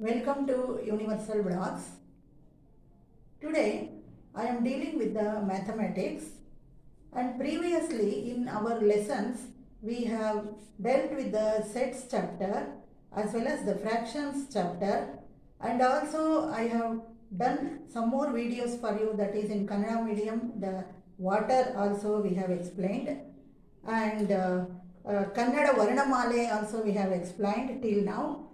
Welcome to Universal Blogs. Today I am dealing with the mathematics, and previously in our lessons we have dealt with the sets chapter as well as the fractions chapter, and also I have done some more videos for you, that is in Kannada medium. The water also we have explained, and Kannada Varnamale also we have explained till now.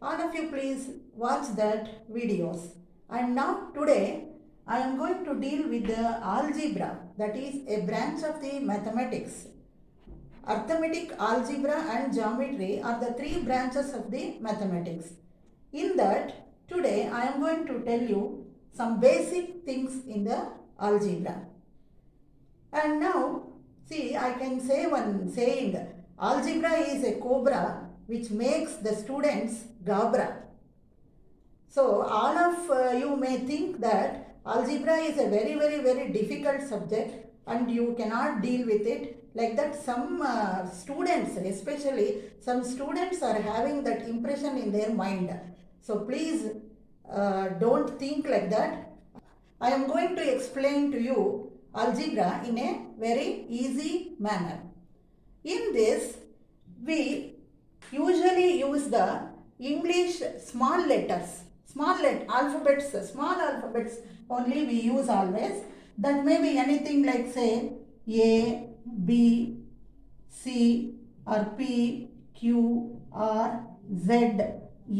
All of you please watch that videos. And now today I am going to deal with the algebra, that is a branch of the mathematics. Arithmetic, algebra and geometry are the three branches of the mathematics. In that, today I am going to tell you some basic things in the algebra. And now, see, I can say one saying, algebra is a cobra which makes the students gabra. So all of you may think that algebra is a very difficult subject and you cannot deal with it. Like that, some students, especially some students, are having that impression in their mind. So please don't think like that. I am going to explain to you algebra in a very easy manner. In this, we usually use the English small letters, small alphabets only we use always. That may be anything like say A, B, C or P, Q, R, Z,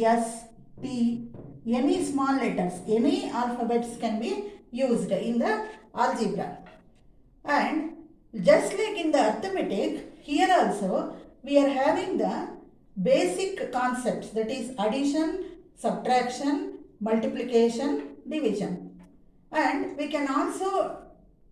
S, T. Any small letters, any alphabets can be used in the algebra. And just like in the arithmetic, here also we are having the basic concepts, that is addition, subtraction, multiplication, division. And we can also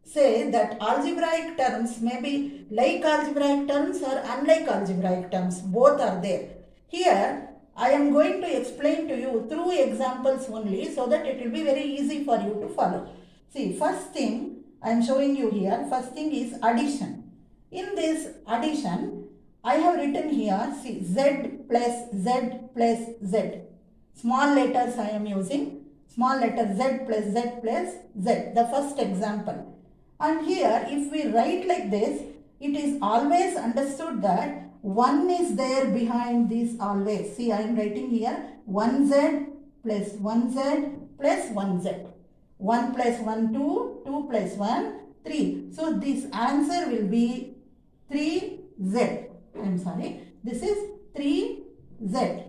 say that algebraic terms may be like algebraic terms or unlike algebraic terms. Both are there. Here I am going to explain to you through examples only, so that it will be very easy for you to follow. See, first thing I am showing you here, first thing is addition. In this addition, I have written here, see, Z plus Z plus Z. Small letters I am using. Small letter Z plus Z plus Z. The first example. And here, if we write like this, it is always understood that 1 is there behind this always. See, I am writing here 1Z plus 1Z plus 1Z. 1 plus 1, 2. 2 plus 1, 3. So, this answer will be 3Z. This is 3Z.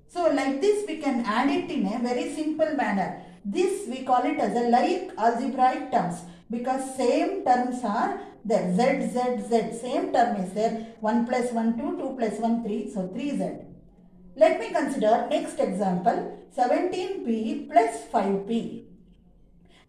So like this we can add it in a very simple manner. This we call it as a like algebraic terms, because same terms are there. Z, Z, Z, same term is there. 1 plus 1, 2, 2 plus 1, 3. So 3Z. Let me consider next example, 17P plus 5P.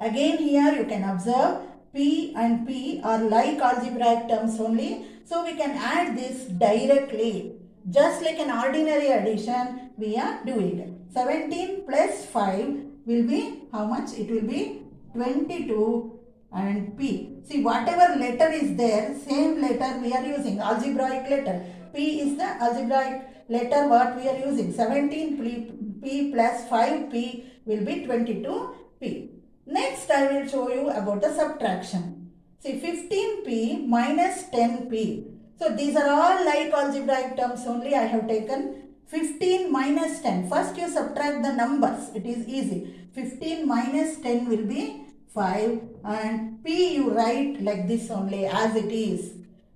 Again here you can observe P and P are like algebraic terms only. So we can add this directly. Just like an ordinary addition we are doing. 17 plus 5 will be how much? It will be 22 and P. See, whatever letter is there, same letter we are using, algebraic letter. P is the algebraic letter what we are using. 17 P plus 5P will be 22P. Next I will show you about the subtraction. See, 15P minus 10P. So these are all like algebraic terms only. I have taken 15 minus 10. First you subtract the numbers. It is easy. 15 minus 10 will be 5 and P you write like this only as it is.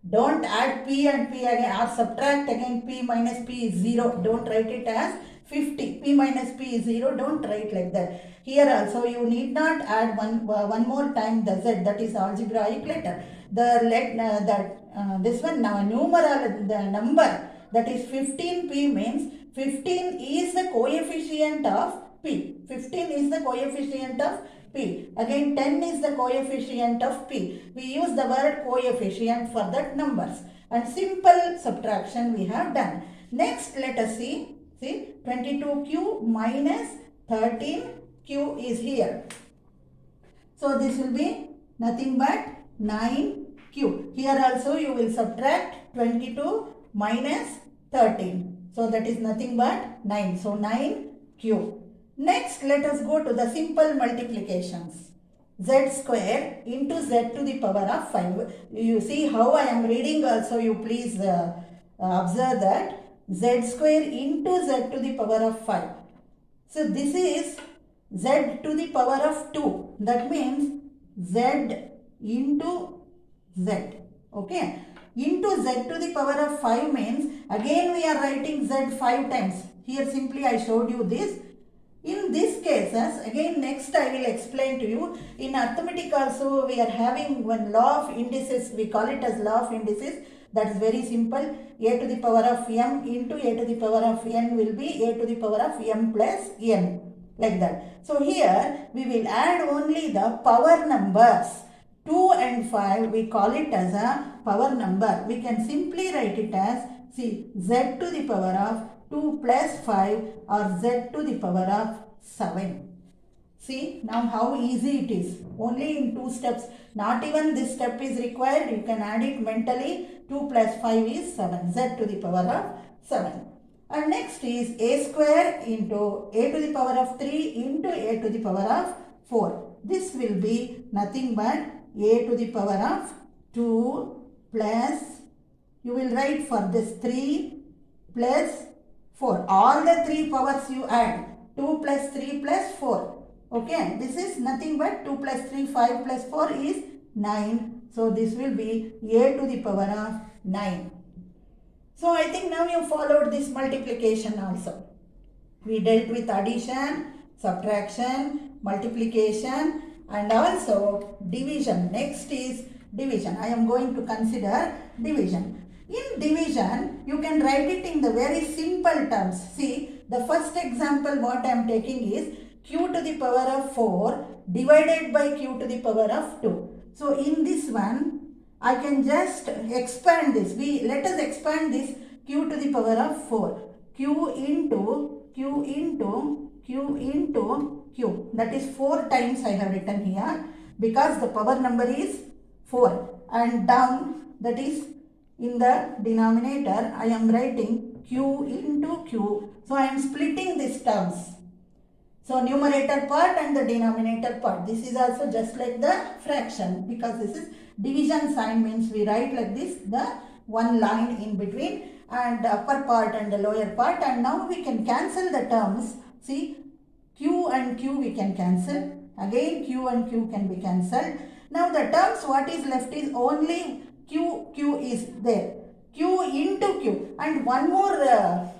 Don't add P and P again or subtract again. P minus P is 0. Don't write it as 50. P minus P is 0. Don't write like that. Here also you need not add one more time the Z, that is algebraic letter. This one now numeral, the number, that is 15P means 15 is the coefficient of P. 15 is the coefficient of P. Again 10 is the coefficient of P. We use the word coefficient for that numbers. And simple subtraction we have done. Next let us see. See, 22Q minus 13Q is here. So this will be nothing but 9Q. Here also you will subtract 22 minus 13. So that is nothing but 9. So 9 q. Next, let us go to the simple multiplications. Z square into z to the power of 5. You see how I am reading also, you please observe that. Z square into z to the power of 5. So this is z to the power of 2. That means z into z. Okay. Into z to the power of 5 means again we are writing z 5 times. Here simply I showed you this. In this cases, again next I will explain to you. In arithmetic also we are having one law of indices. We call it as law of indices. That is very simple. A to the power of m into a to the power of n will be a to the power of m plus n. Like that. So here we will add only the power numbers. 2 and 5 we call it as a power number. We can simply write it as, see, z to the power of 2 plus 5 or z to the power of 7. See now how easy it is. Only in 2 steps. Not even this step is required. You can add it mentally. 2 plus 5 is 7. Z to the power of 7. And next is a square into a to the power of 3 into a to the power of 4. This will be nothing but a to the power of 2 plus, you will write for this 3 plus 4. All the 3 powers you add. 2 plus 3 plus 4. Okay, this is nothing but 2 plus 3, 5 plus 4 is 9. So this will be a to the power of 9. So I think now you followed this multiplication also. We dealt with addition, subtraction, multiplication and also division. Next is division. I am going to consider division. In division, you can write it in the very simple terms. See, the first example what I am taking is q to the power of 4 divided by q to the power of 2. So in this one, I can just expand this. Let us expand this q to the power of 4. q into q into q into q. That is 4 times I have written here because the power number is 4. And down, that is in the denominator, I am writing q into q. So I am splitting these terms. So numerator part and the denominator part. This is also just like the fraction because this is division sign, means we write like this, the one line in between and the upper part and the lower part, and now we can cancel the terms. See, q and q we can cancel. Again q and q can be cancelled. Now the terms what is left is only q is there. Q into q. And one more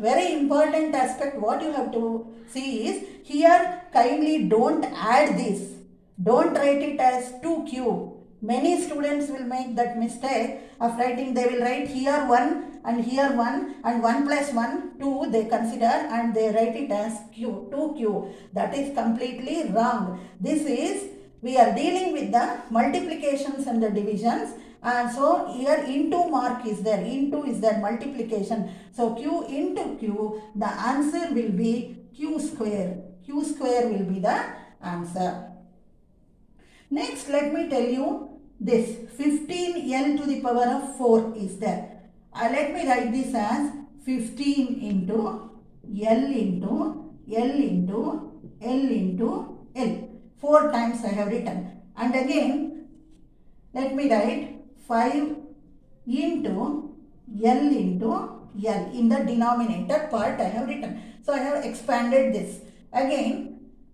very important aspect what you have to see is, here kindly don't add this. Don't write it as 2q. Many students will make that mistake of writing, they will write here 1 and here 1 and 1 plus 1, 2 they consider and they write it as q, 2q. That is completely wrong. This is, we are dealing with the multiplications and the divisions. And so here into mark is there, into is there, multiplication. So q into q, the answer will be q square. Q square will be the answer. Next, let me tell you this 15l to the power of 4 is there. Let me write this as 15 into l into l into l into l. 4 times I have written. And again, let me write 5 into l into l. In the denominator part I have written. So I have expanded this. Again,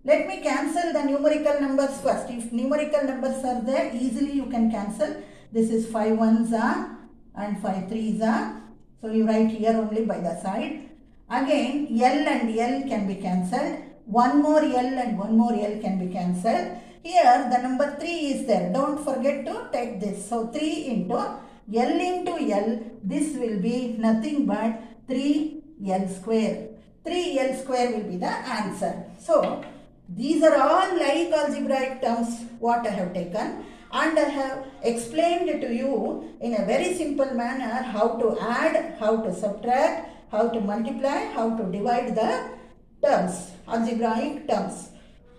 let me cancel the numerical numbers first. If numerical numbers are there, easily you can cancel. This is 5 ones are and 5 threes are. So you write here only by the side. Again, L and L can be cancelled. One more L and one more L can be cancelled. Here the number 3 is there. Don't forget to take this. So 3 into L into L. This will be nothing but 3L square. 3L square will be the answer. So these are all like algebraic terms what I have taken, and I have explained to you in a very simple manner how to add, how to subtract, how to multiply, how to divide the terms, algebraic terms.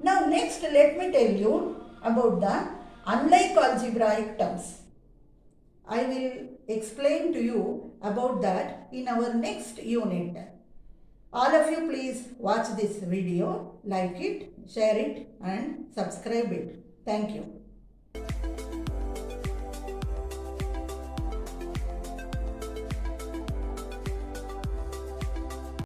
Now next let me tell you about the unlike algebraic terms. I will explain to you about that in our next unit. All of you please watch this video, like it, share it and subscribe it. Thank you.